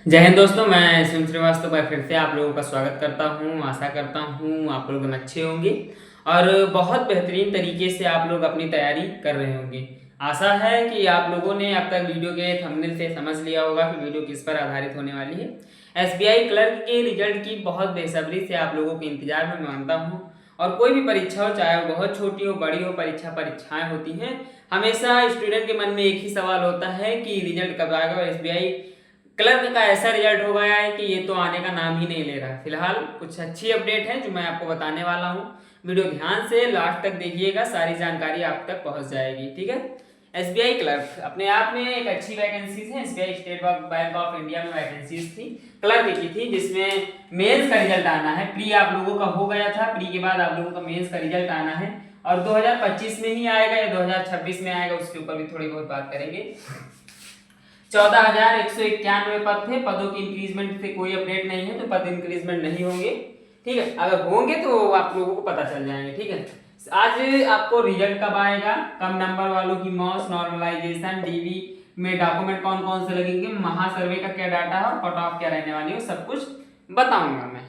जय हिंद दोस्तों, मैं शिव श्रीवास्तव मैं फिर से आप लोगों का स्वागत करता हूं। आशा करता हूं आप लोग अच्छे होंगे और बहुत बेहतरीन तरीके से आप लोग अपनी तैयारी कर रहे होंगे। आशा है कि आप लोगों ने अब तक वीडियो के थंबनेल से समझ लिया होगा कि वीडियो किस पर आधारित होने वाली है। एसबीआई क्लर्क के रिजल्ट की बहुत बेसब्री से आप लोगों के इंतजार में मानता हूँ। और कोई भी परीक्षा हो, चाहे वो बहुत छोटी हो बड़ी हो, परीक्षाएं होती हैं। हमेशा स्टूडेंट के मन में एक ही सवाल होता है कि रिजल्ट कब आएगा। और एसबीआई क्लर्क का ऐसा रिजल्ट हो गया है कि ये तो आने का नाम ही नहीं ले रहा। फिलहाल कुछ अच्छी अपडेट है जो मैं आपको बताने वाला हूँ। वीडियो ध्यान से लास्ट तक देखिएगा, सारी जानकारी आप तक पहुंच जाएगी। ठीक है। एसबीआई क्लर्क अपने आप में एक अच्छी वैकेंसीज है। SBI state bank of India में वैकेंसीज थी, क्लर्क की थी, जिसमें मेंस का रिजल्ट आना है। प्री आप लोगों का हो गया था, प्री के बाद आप लोगों का मेंस का रिजल्ट आना है और 2025 में ही आएगा या 2026 में आएगा, उसके ऊपर भी थोड़ी बहुत बात करेंगे। 14,191 पद थे। पदों की इंक्रीजमेंट से कोई अपडेट नहीं है, तो पद इंक्रीजमेंट नहीं होंगे। ठीक है, अगर होंगे तो आप लोगों को पता चल जाएंगे। ठीक है, आज आपको रिजल्ट कब आएगा, कम नंबर वालों की मॉस, नॉर्मलाइजेशन, डीवी में डॉक्यूमेंट कौन कौन से लगेंगे, महासर्वे का क्या डाटा है और कट ऑफ क्या रहने वाली है, सब कुछ बताऊंगा मैं।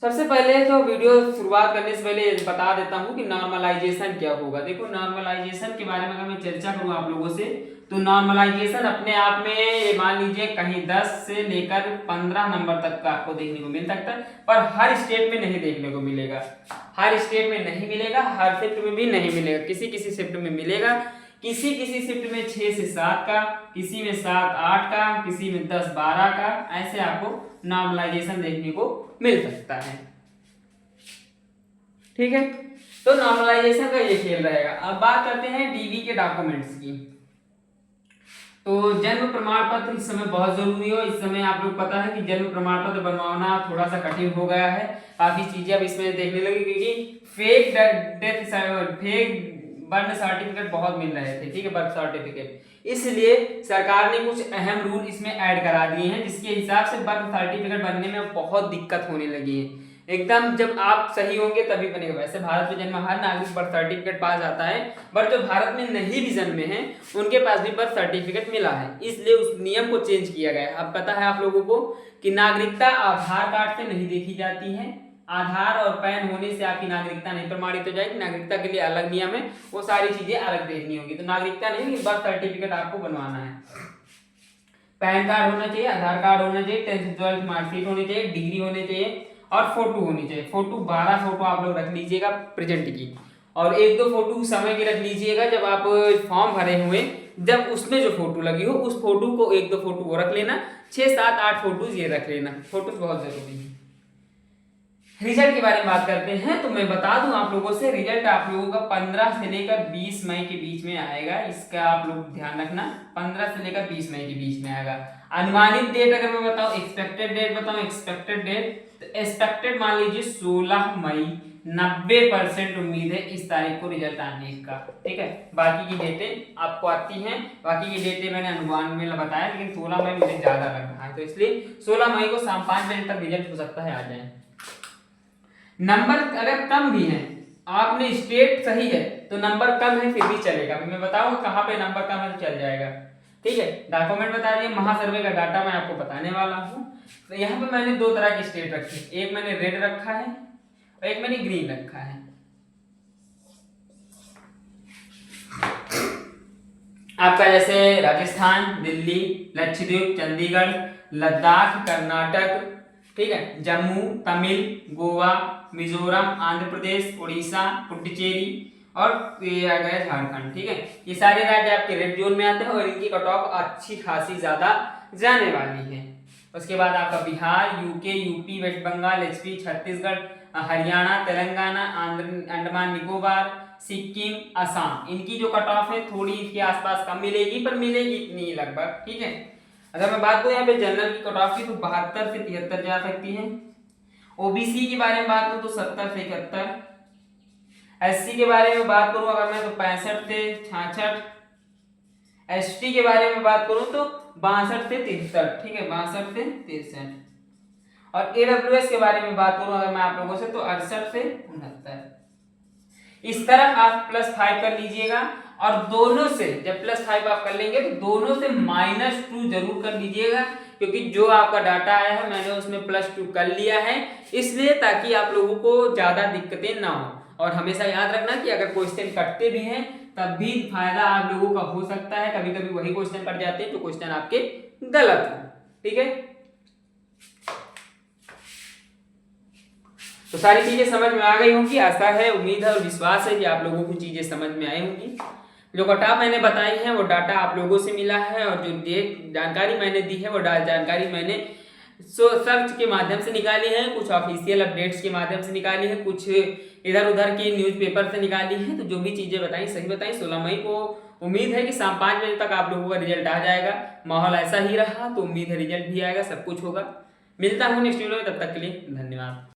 सबसे पहले तो वीडियो शुरुआत करने से पहले बता देता हूं कि नॉर्मलाइजेशन क्या होगा। देखो, नॉर्मलाइजेशन के बारे में अगर मैं चर्चा करूं आप लोगों से, तो नॉर्मलाइजेशन अपने आप में मान लीजिए कहीं 10 से लेकर 15 नंबर तक का आपको देखने को मिल सकता है, पर हर स्टेट में नहीं देखने को मिलेगा। हर स्टेट में नहीं मिलेगा, हर शिफ्ट में भी नहीं मिलेगा, किसी किसी शिफ्ट में मिलेगा। किसी किसी शिफ्ट में 6 से 7 का, किसी में 7 8 का, किसी में 10 12 का, ऐसे आपको नॉर्मलाइजेशन देखने को मिल सकता है। ठीक है, तो नॉर्मलाइजेशन का ये खेल रहेगा। अब बात करते हैं डीवी के डॉक्यूमेंट्स की। तो जन्म प्रमाण पत्र इस समय बहुत जरूरी हो। इस समय आप लोग पता है कि जन्म प्रमाण पत्र बनवाना थोड़ा सा कठिन हो गया है। काफी चीजें अब इसमें देखने लगी, क्योंकि फेक बर्थ सर्टिफिकेट बहुत मिल रहे थे। ठीक है, बर्थ सर्टिफिकेट, इसलिए सरकार ने कुछ अहम रूल इसमें ऐड करा दिए हैं, जिसके हिसाब से बर्थ सर्टिफिकेट बनने में बहुत दिक्कत होने लगी है। एकदम जब आप सही होंगे तभी बनेगा। वैसे भारत में जन्म हर नागरिक बर्थ सर्टिफिकेट पा जाता है, बट जो भारत में नहीं भी जन्मे हैं उनके पास भी बर्थ सर्टिफिकेट मिला है, इसलिए उस नियम को चेंज किया गया है। अब पता है आप लोगों को कि नागरिकता आधार कार्ड से नहीं देखी जाती है। आधार और पैन होने से आपकी नागरिकता नहीं प्रमाणित हो जाएगी। नागरिकता के लिए अलग नियम है, वो सारी चीजें अलग देखनी होगी। तो नागरिकता नहीं, बर्थ सर्टिफिकेट आपको बनवाना है। पैन कार्ड होना चाहिए, आधार कार्ड होना चाहिए, 10th 12th मार्कशीट होनी चाहिए, डिग्री होनी चाहिए और फोटो होनी चाहिए। फोटो 12 फोटो आप लोग रख लीजिएगा प्रेजेंट की, और एक दो फोटो समय की रख लीजिएगा जब आप फॉर्म भरे हुए, जब उसमें जो फोटो लगी हो उस फोटो को एक दो फोटो वो रख लेना। 6 7 8 फोटोज ये रख लेना, फोटोज बहुत जरूरी है। रिजल्ट के बारे में बात करते हैं, तो मैं बता दूं आप लोगों से, रिजल्ट आप लोगों का 15 से लेकर 20 मई के बीच में आएगा। इसका आप लोग ध्यान रखना, 15 से लेकर 20 मई के बीच में आएगा। अनुमानित डेट अगर मैं बताऊं, एक्सपेक्टेड डेट बताऊं, एक्सपेक्टेड डेट तो एक्सपेक्टेड मान लीजिए 16 मई। 90% उम्मीद है इस तारीख को रिजल्ट आने का। ठीक है, बाकी की डेटें आपको आती हैं, बाकी की डेटें मैंने अनुमान में बताया, लेकिन 16 मई मुझे ज्यादा लग रहा है, तो इसलिए 16 मई को शाम 5 बजे तक रिजल्ट हो सकता है आ जाए। नंबर अगर कम भी है, आपने स्टेट सही है तो नंबर कम है फिर भी चलेगा। मैं बताऊंगा कहां पे नंबर कम है तो चल जाएगा। ठीक है, डॉक्यूमेंट बता दिए, महासर्वे का डाटा मैं आपको बताने वाला हूं। तो यहाँ पे मैंने दो तरह की स्टेट रखी, एक मैंने रेड रखा है और एक मैंने ग्रीन रखा है। आपका जैसे राजस्थान, दिल्ली, लक्षद्वीप, चंडीगढ़, लद्दाख, कर्नाटक, ठीक है, जम्मू, तमिल, गोवा, मिजोरम, आंध्र प्रदेश, उड़ीसा, पुडुचेरी और ये आ गया झारखंड। ठीक है, ये सारे राज्य आपके रेड जोन में आते हैं और इनकी कट ऑफ अच्छी खासी ज्यादा जाने वाली है। उसके बाद आपका Bihar, UK, UP, west Bengal, HP, Chhattisgarh, Haryana, Telangana, Andhra, Andaman Nicobar, Sikkim, Assam, इनकी जो कट ऑफ है थोड़ी इसके आसपास कम मिलेगी, पर मिलेगी इतनी लगभग। ठीक है, अगर मैं बात करूं यहाँ पे जनरल की कट ऑफ की, तो 72 से 73 जा सकती है। ओबीसी के बारे में बात करूं तो 70 से 71। एससी के बारे में बात करूं अगर मैं तो 65 से 66। एसटी के बारे में बात करूं तो 62 से 63। ठीक है, 62 से 63। और एडब्ल्यूएस के बारे में बात करूं अगर मैं आप लोगों से, तो 68 से 69। इस तरफ आप +5 कर लीजिएगा, और दोनों से जब +5 आप कर लेंगे तो दोनों से -2 जरूर कर लीजिएगा, क्योंकि जो आपका डाटा आया है मैंने उसमें +2 कर लिया है, इसलिए ताकि आप लोगों को ज़्यादा दिक्कतें ना हो। और हमेशा याद रखना कि अगर क्वेश्चन कटते भी हैं तब भी फायदा आप लोगों का हो सकता है, कभी कभी वही क्वेश्चन कट जाते हैं तो क्वेश्चन आपके गलत है। ठीक है, तो सारी चीजें समझ में आ गई होंगी, आशा है, उम्मीद है और विश्वास है कि आप लोगों को चीजें समझ में आई होंगी। जो कटा मैंने बताई है वो डाटा आप लोगों से मिला है, और जो जानकारी मैंने दी है वो जानकारी मैंने सर्च के माध्यम से निकाली है, कुछ ऑफिशियल अपडेट्स के माध्यम से निकाली है, कुछ इधर उधर की न्यूज़पेपर से निकाली है। तो जो भी चीजें बताई सही बताई। 16 मई को उम्मीद है कि शाम 5 बजे तक आप लोगों का रिजल्ट आ जाएगा। माहौल ऐसा ही रहा तो उम्मीद है रिजल्ट भी आएगा, सब कुछ होगा। मिलता हूँ नेक्स्ट वीडियो में, तब तक के लिए धन्यवाद।